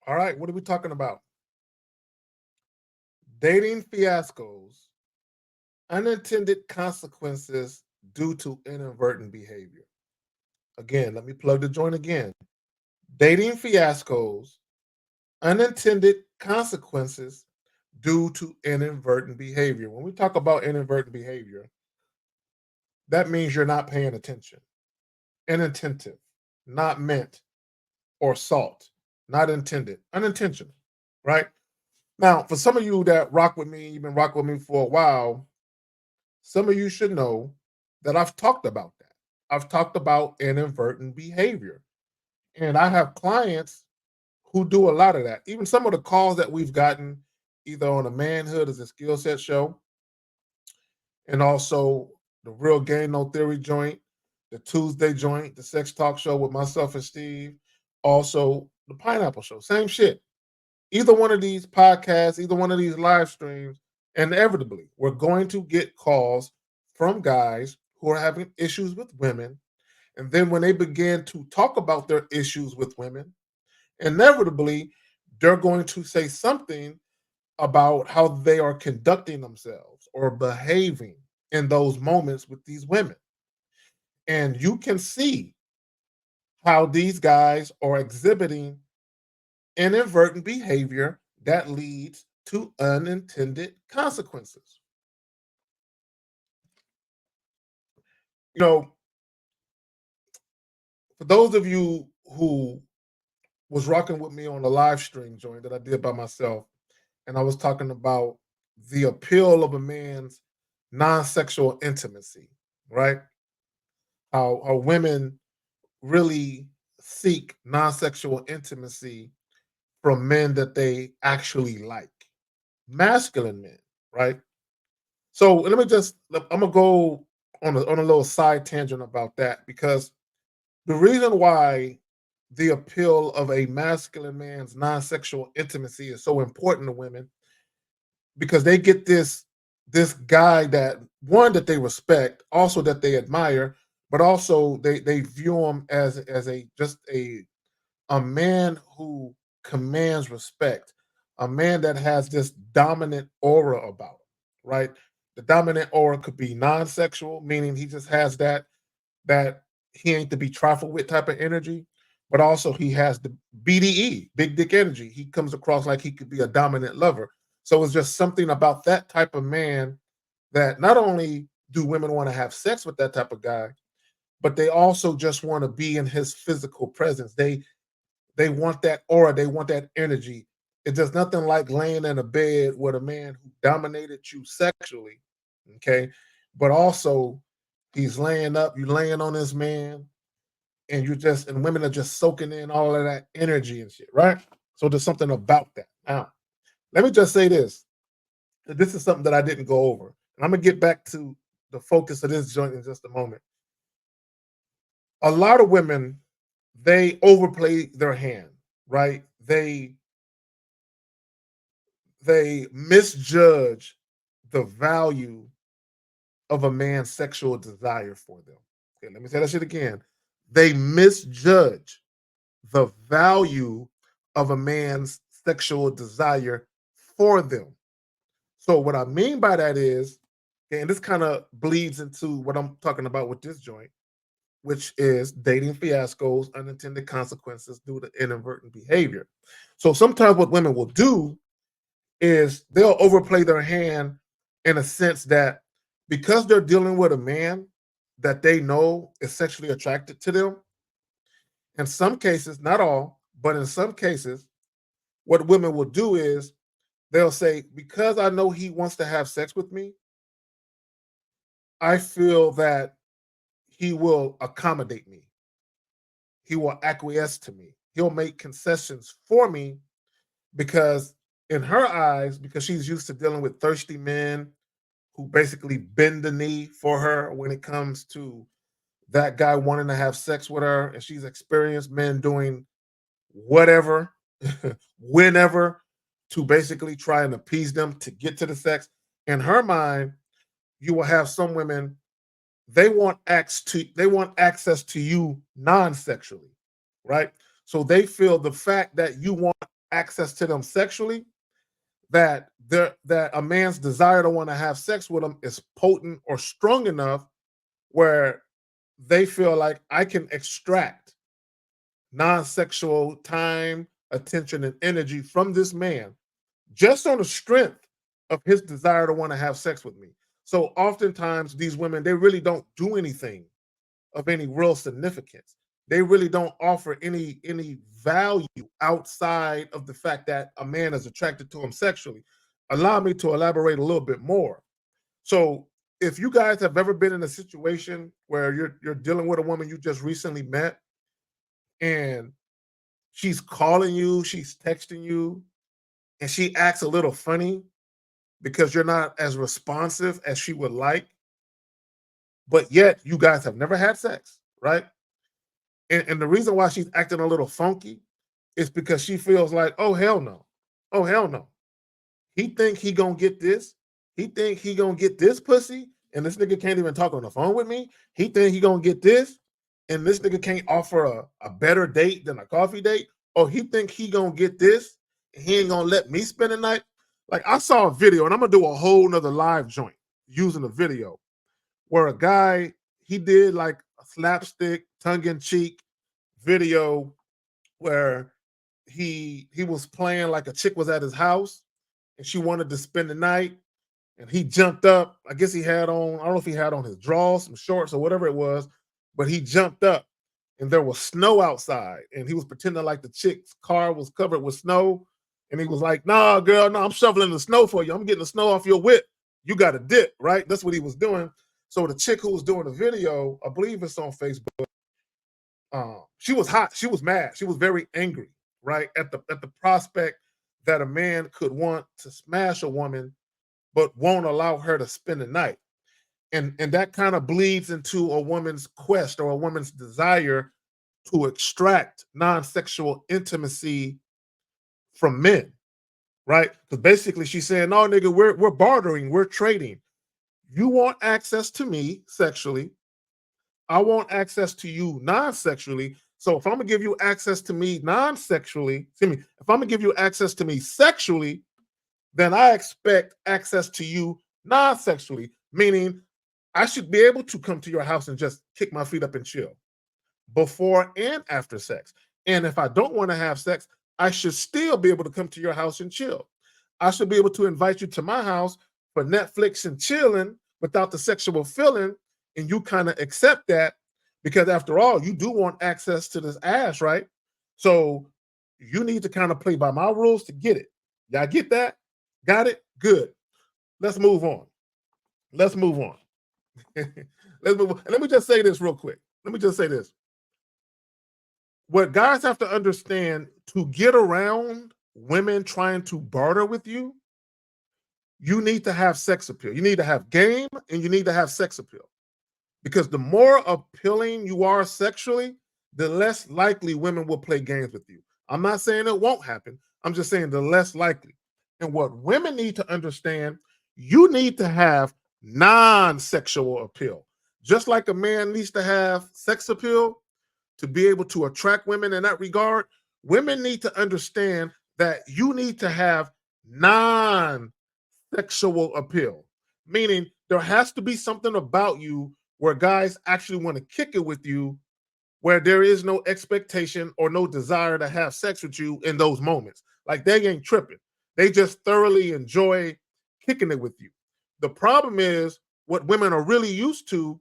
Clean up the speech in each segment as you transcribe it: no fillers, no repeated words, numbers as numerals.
All right, what are we talking about? Dating fiascos, unintended consequences due to inadvertent behavior. Again, let me plug the joint again. Dating fiascos, unintended consequences due to inadvertent behavior. When we talk about inadvertent behavior, that means you're not paying attention, inattentive, not meant, or salt, not intended, unintentional, right? Now, for some of you that rock with me, you've been rocking with me for a while, some of you should know that I've talked about that. I've talked about inadvertent behavior. And I have clients who do a lot of that. Even some of the calls that we've gotten, either on the Manhood as a skill set show, and also the Real Game No Theory joint, the Tuesday joint, the Sex Talk show with myself and Steve, also the Pineapple show. Same shit. Either one of these podcasts, either one of these live streams, inevitably, we're going to get calls from guys who are having issues with women. And then when they begin to talk about their issues with women, inevitably, they're going to say something about how they are conducting themselves or behaving in those moments with these women. And you can see how these guys are exhibiting inadvertent behavior that leads to unintended consequences. You know, for those of you who was rocking with me on the live stream joint that I did by myself, and I was talking about the appeal of a man's non-sexual intimacy, right? How women really seek non-sexual intimacy from men that they actually like, masculine men, right? So let me just, I'm gonna go on a little side tangent about that because the reason why the appeal of a masculine man's non-sexual intimacy is so important to women because they get this guy that one that they respect, also that they admire, but also they view him as a just a man who commands respect, a man that has this dominant aura about him, right? The dominant aura could be non-sexual, meaning he just has that he ain't to be trifled with type of energy, but also he has the BDE, big dick energy. He comes across like he could be a dominant lover. So it's just something about that type of man that not only do women want to have sex with that type of guy, but they also just want to be in his physical presence. They want that aura, they want that energy. It's just nothing like laying in a bed with a man who dominated you sexually, okay? But also he's laying up, you laying on this man, and you just and women are just soaking in all of that energy and shit, right? So there's something about that. Now, let me just say this. This is something that I didn't go over. And I'm gonna get back to the focus of this joint in just a moment. A lot of women, they overplay their hand, right? They misjudge the value of a man's sexual desire for them. Okay, let me say that shit again. They misjudge the value of a man's sexual desire for them. So what I mean by that is, and this kind of bleeds into what I'm talking about with this joint, which is dating fiascos, unintended consequences due to inadvertent behavior. So sometimes what women will do is they'll overplay their hand in a sense that because they're dealing with a man that they know is sexually attracted to them, in some cases, not all, but in some cases, what women will do is they'll say, because I know he wants to have sex with me, I feel that he will accommodate me. He will acquiesce to me. He'll make concessions for me because, in her eyes, because she's used to dealing with thirsty men who basically bend the knee for her when it comes to that guy wanting to have sex with her, and she's experienced men doing whatever, whenever, to basically try and appease them to get to the sex. In her mind, you will have some women, they want access to you non-sexually, right? So they feel the fact that you want access to them sexually, that a man's desire to want to have sex with them is potent or strong enough where they feel like I can extract non-sexual time, attention, and energy from this man just on the strength of his desire to want to have sex with me. So oftentimes these women, they really don't do anything of any real significance. They really don't offer any value outside of the fact that a man is attracted to him sexually. Allow me to elaborate a little bit more. So if you guys have ever been in a situation where you're dealing with a woman you just recently met and she's calling you, she's texting you, and she acts a little funny because you're not as responsive as she would like, but yet you guys have never had sex, right? And the reason why she's acting a little funky is because she feels like, oh hell no, oh hell no. He think he gonna get this. He think he gonna get this pussy, and this nigga can't even talk on the phone with me. He think he gonna get this, and this nigga can't offer a better date than a coffee date. Or he think he gonna get this, and he ain't gonna let me spend the night. Like I saw a video, and I'm gonna do a whole nother live joint using a video where a guy, he did like a slapstick, tongue-in-cheek video where he was playing like a chick was at his house and she wanted to spend the night, and he jumped up. I guess he had on, I don't know if he had on his drawers, some shorts or whatever it was, but he jumped up and there was snow outside and he was pretending like the chick's car was covered with snow. And he was like, nah, girl, no, I'm shoveling the snow for you. I'm getting the snow off your whip. You got to dip, right? That's what he was doing. So the chick who was doing the video, I believe it's on Facebook, she was hot. She was mad. She was very angry, right? At the prospect that a man could want to smash a woman, but won't allow her to spend the night. And that kind of bleeds into a woman's quest or a woman's desire to extract non-sexual intimacy from men, right? Because basically she's saying, no, nigga, we're bartering, we're trading. You want access to me sexually. I want access to you non-sexually. So if I'm gonna give you access to me non-sexually, if I'm gonna give you access to me sexually, then I expect access to you non-sexually, meaning I should be able to come to your house and just kick my feet up and chill before and after sex. And if I don't want to have sex, I should still be able to come to your house and chill. I should be able to invite you to my house for Netflix and chilling without the sexual feeling, and you kind of accept that because after all, you do want access to this ass, right? So you need to kind of play by my rules to get it. Y'all get that? Got it? Good. Let's move on. Let's move on. Let's move on. And let me just say this real quick. Let me just say this. What guys have to understand to get around women trying to barter with you, you need to have sex appeal. You need to have game and you need to have sex appeal. Because the more appealing you are sexually, the less likely women will play games with you. I'm not saying it won't happen. I'm just saying the less likely. And what women need to understand, you need to have non-sexual appeal. Just like a man needs to have sex appeal to be able to attract women in that regard, women need to understand that you need to have non-sexual appeal. Meaning there has to be something about you where guys actually want to kick it with you, where there is no expectation or no desire to have sex with you in those moments. Like they ain't tripping. They just thoroughly enjoy kicking it with you. The problem is what women are really used to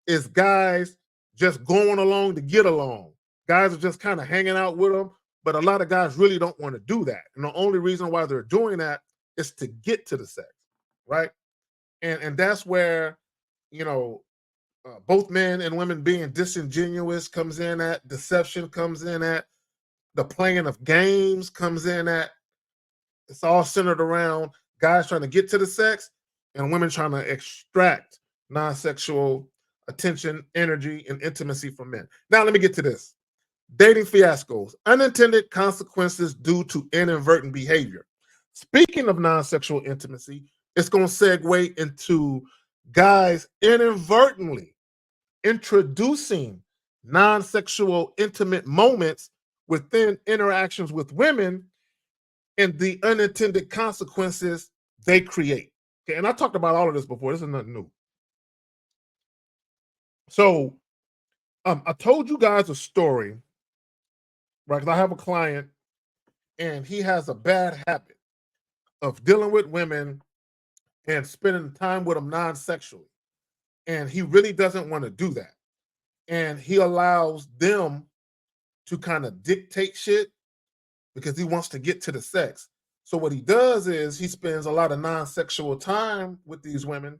is guys just going along to get along. Guys are just kind of hanging out with them, but a lot of guys really don't want to do that. And the only reason why they're doing that is to get to the sex, right? And that's where, you know, both men and women being disingenuous comes in at, deception comes in at, the playing of games comes in at. It's all centered around guys trying to get to the sex and women trying to extract non-sexual attention, energy, and intimacy from men. Now, let me get to this. Dating fiascos, unintended consequences due to inadvertent behavior. Speaking of non-sexual intimacy, it's going to segue into guys inadvertently introducing non-sexual intimate moments within interactions with women and the unintended consequences they create. Okay, and I talked about all of this before. This is nothing new. So I told you guys a story, right? Because I have a client and he has a bad habit of dealing with women and spending time with them non-sexually. And he really doesn't want to do that. And he allows them to kind of dictate shit because he wants to get to the sex. So what he does is he spends a lot of non-sexual time with these women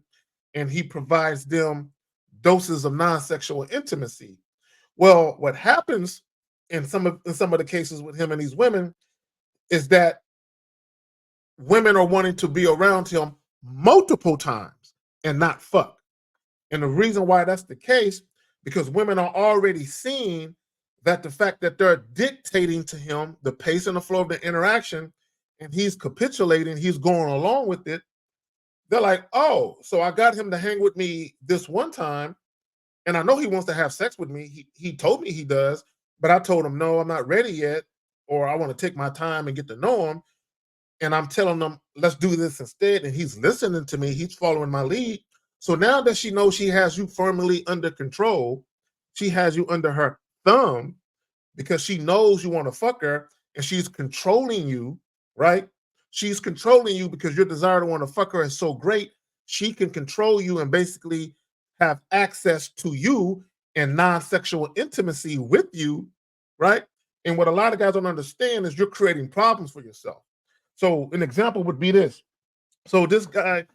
and he provides them doses of non-sexual intimacy. Well, what happens in some of the cases with him and these women is that women are wanting to be around him multiple times and not fuck. And the reason why that's the case, because women are already seeing that the fact that they're dictating to him the pace and the flow of the interaction, and he's capitulating, he's going along with it. They're like, oh, so I got him to hang with me this one time, and I know he wants to have sex with me. He told me he does, but I told him, no, I'm not ready yet, or I want to take my time and get to know him. And I'm telling them, let's do this instead. And he's listening to me. He's following my lead. So now that she knows she has you firmly under control, she has you under her thumb because she knows you want to fuck her and she's controlling you, right? She's controlling you because your desire to want to fuck her is so great. She can control you and basically have access to you and non-sexual intimacy with you, right? And what a lot of guys don't understand is you're creating problems for yourself. So an example would be this. So this guy,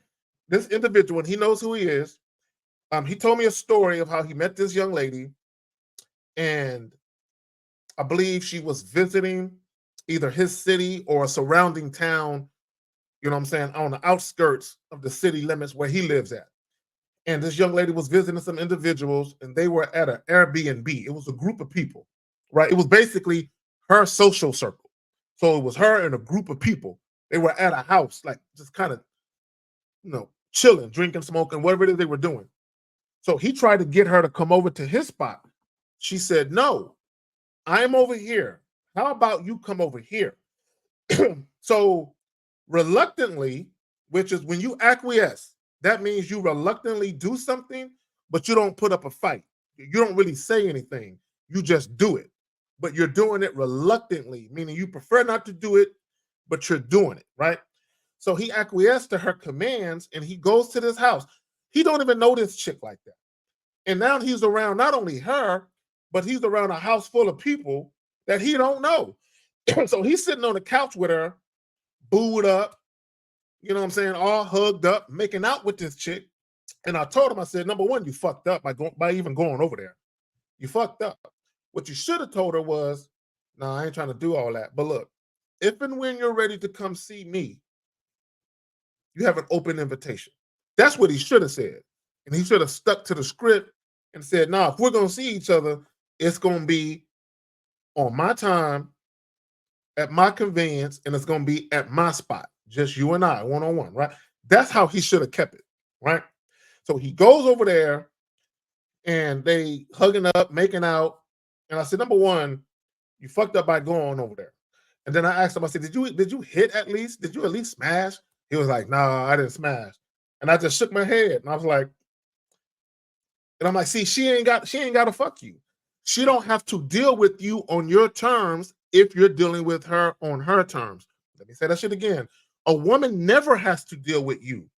this individual, and he knows who he is. He told me a story of how he met this young lady, and I believe she was visiting either his city or a surrounding town, you know what I'm saying, on the outskirts of the city limits where he lives at. And this young lady was visiting some individuals, and they were at an Airbnb. It was a group of people, right? It was basically her social circle. So it was her and a group of people. They were at a house, like just kind of, chilling, drinking, smoking, whatever it is they were doing. So he tried to get her to come over to his spot. She said, no, I'm over here. How about you come over here? So reluctantly, which is when you acquiesce, that means you reluctantly do something, but you don't put up a fight. You don't really say anything. You just do it. But you're doing it reluctantly, meaning you prefer not to do it, but you're doing it, right? So he acquiesced to her commands and he goes to this house. He don't even know this chick like that. And now he's around not only her, but he's around a house full of people that he don't know. So he's sitting on the couch with her, booed up, you know what I'm saying, all hugged up, making out with this chick. And I told him, I said, number one, you fucked up by even going over there. You fucked up. What you should have told her was, no, I ain't trying to do all that. But look, if and when you're ready to come see me, you have an open invitation. That's what he should have said. And he should have stuck to the script and said, nah, if we're going to see each other, it's going to be on my time, at my convenience, and it's going to be at my spot. Just you and I, one-on-one, right? That's how he should have kept it, right? So he goes over there and they hugging up, making out. And I said, number one, you fucked up by going over there. And then I asked him, I said, did you hit at least? Did you at least smash? He was like, nah, I didn't smash. And I just shook my head. And I was like, and I'm like, see, she ain't got to fuck you. She don't have to deal with you on your terms if you're dealing with her on her terms. Let me say that shit again. A woman never has to deal with you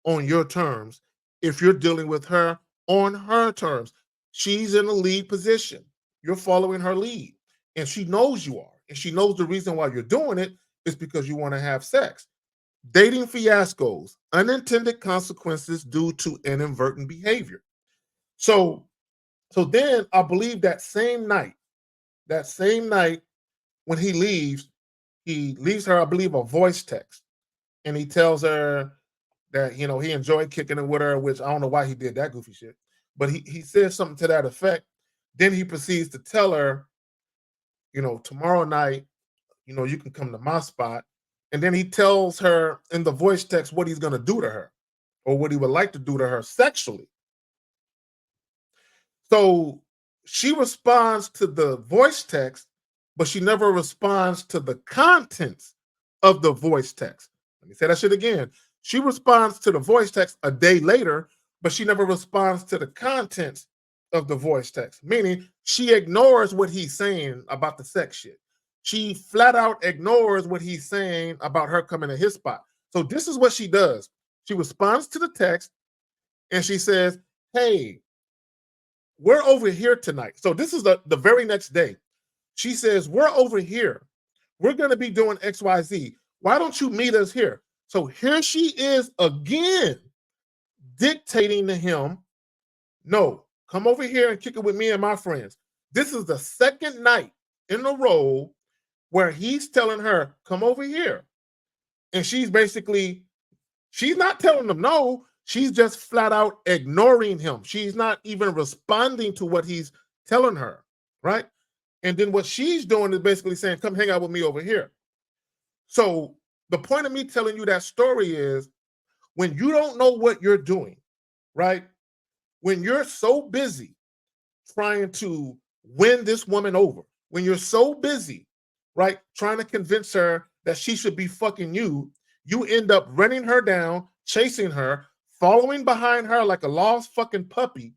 on your terms if you're dealing with her on her terms. She's in a lead position. You're following her lead. And she knows you are. And she knows the reason why you're doing it is because you want to have sex. Dating fiascos, unintended consequences due to inadvertent behavior. So then I believe that same night when he leaves her, I believe, a voice text. And he tells her that, he enjoyed kicking it with her, which I don't know why he did that goofy shit. But he says something to that effect. Then he proceeds to tell her, tomorrow night, you can come to my spot. And then he tells her in the voice text what he's going to do to her or what he would like to do to her sexually. So she responds to the voice text, but she never responds to the contents of the voice text. Let me say that shit again. She responds to the voice text a day later, but she never responds to the contents of the voice text, meaning she ignores what he's saying about the sex shit. She flat out ignores what he's saying about her coming to his spot. So this is what she does. She responds to the text and she says, hey, we're over here tonight. So this is the very next day. She says, we're over here. We're going to be doing XYZ. Why don't you meet us here? So here she is again dictating to him, no, come over here and kick it with me and my friends. This is the second night in a row where he's telling her, come over here. And she's not telling him no. She's just flat out ignoring him. She's not even responding to what he's telling her, right? And then what she's doing is basically saying, come hang out with me over here. So the point of me telling you that story is when you don't know what you're doing, right? When you're so busy trying to win this woman over, when you're so busy, right, trying to convince her that she should be fucking you, you end up running her down, chasing her, following behind her like a lost fucking puppy,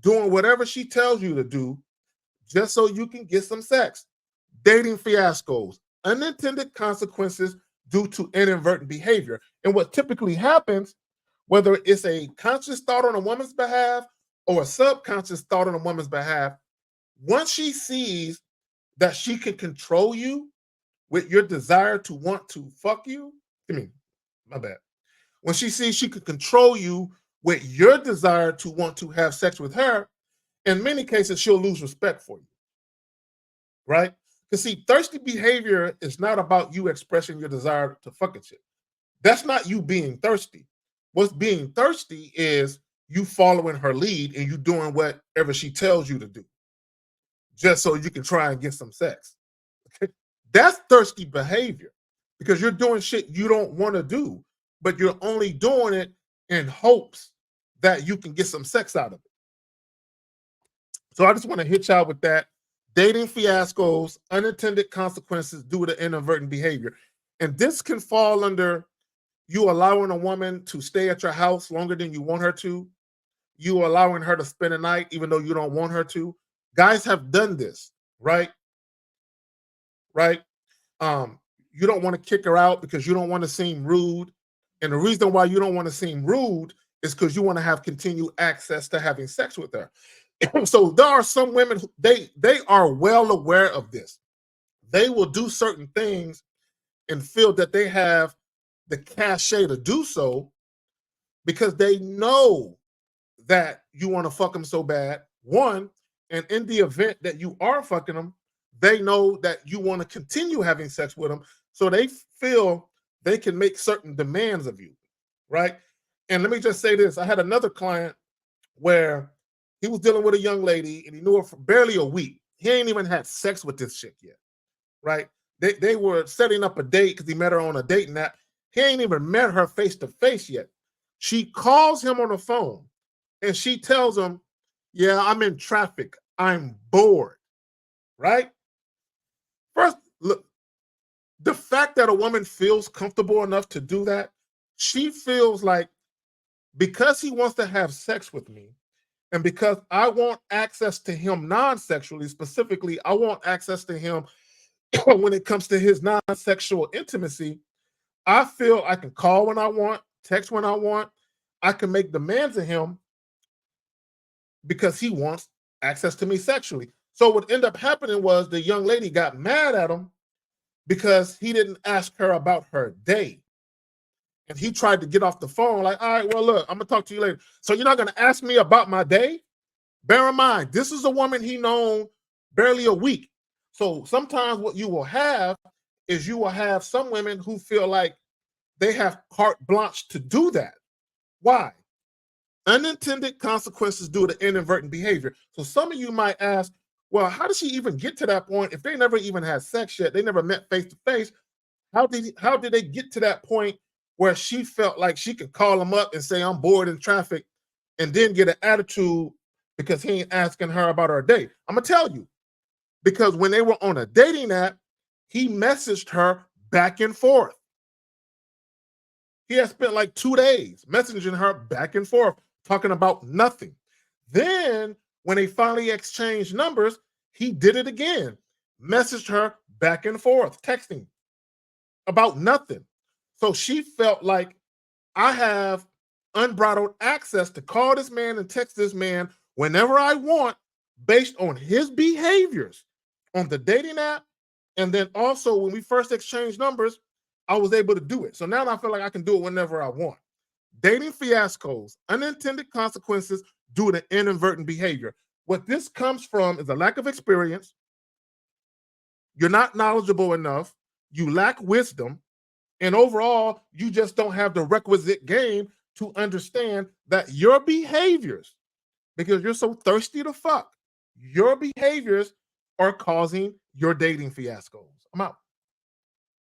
doing whatever she tells you to do just so you can get some sex. Dating fiascos, unintended consequences due to inadvertent behavior. And what typically happens, whether it's a conscious thought on a woman's behalf or a subconscious thought on a woman's behalf, once she sees that she can control you with your desire to want to fuck you, my bad. When she sees she can control you with your desire to want to have sex with her, in many cases, she'll lose respect for you, right? Because see, thirsty behavior is not about you expressing your desire to fuck a chick. That's not you being thirsty. What's being thirsty is you following her lead and you doing whatever she tells you to do, just so you can try and get some sex. Okay? That's thirsty behavior because you're doing shit you don't want to do, but you're only doing it in hopes that you can get some sex out of it. So I just want to hit y'all with that. Dating fiascos, unintended consequences due to inadvertent behavior. And this can fall under you allowing a woman to stay at your house longer than you want her to, you allowing her to spend a night even though you don't want her to. Guys have done this, right? Right? You don't want to kick her out because you don't want to seem rude. And the reason why you don't want to seem rude is because you want to have continued access to having sex with her. So there are some women who they are well aware of this. They will do certain things and feel that they have the cachet to do so because they know that you want to fuck them so bad. One, and in the event that you are fucking them, they know that you want to continue having sex with them. So they feel they can make certain demands of you, right? And let me just say this. I had another client where he was dealing with a young lady and he knew her for barely a week. He ain't even had sex with this chick yet, right? They were setting up a date because he met her on a dating app. He ain't even met her face to face yet. She calls him on the phone and she tells him, yeah, I'm in traffic. I'm bored, right? First, look, the fact that a woman feels comfortable enough to do that, she feels like because he wants to have sex with me, and because I want access to him non-sexually, specifically, I want access to him when it comes to his non-sexual intimacy, I feel I can call when I want, text when I want. I can make demands of him because he wants access to me sexually. So what ended up happening was the young lady got mad at him because he didn't ask her about her day. And he tried to get off the phone like, all right, well, look, I'm going to talk to you later. So you're not going to ask me about my day? Bear in mind, this is a woman he known barely a week. So sometimes what you will have is you will have some women who feel like they have carte blanche to do that. Why? Unintended consequences due to inadvertent behavior. So some of you might ask, well, how did she even get to that point if they never even had sex yet? They never met face to face. How did they get to that point where she felt like she could call him up and say, I'm bored in traffic, and then get an attitude because he ain't asking her about her date? I'm going to tell you. Because when they were on a dating app, he messaged her back and forth. He had spent like 2 days messaging her back and forth, talking about nothing. Then, when they finally exchanged numbers, he did it again, messaged her back and forth, texting about nothing. So she felt like I have unbridled access to call this man and text this man whenever I want based on his behaviors on the dating app. And then also when we first exchanged numbers, I was able to do it. So now I feel like I can do it whenever I want. Dating fiascos, unintended consequences due to inadvertent behavior. What this comes from is a lack of experience. You're not knowledgeable enough. You lack wisdom. And overall, you just don't have the requisite game to understand that your behaviors, because you're so thirsty to fuck, your behaviors are causing your dating fiascos. I'm out.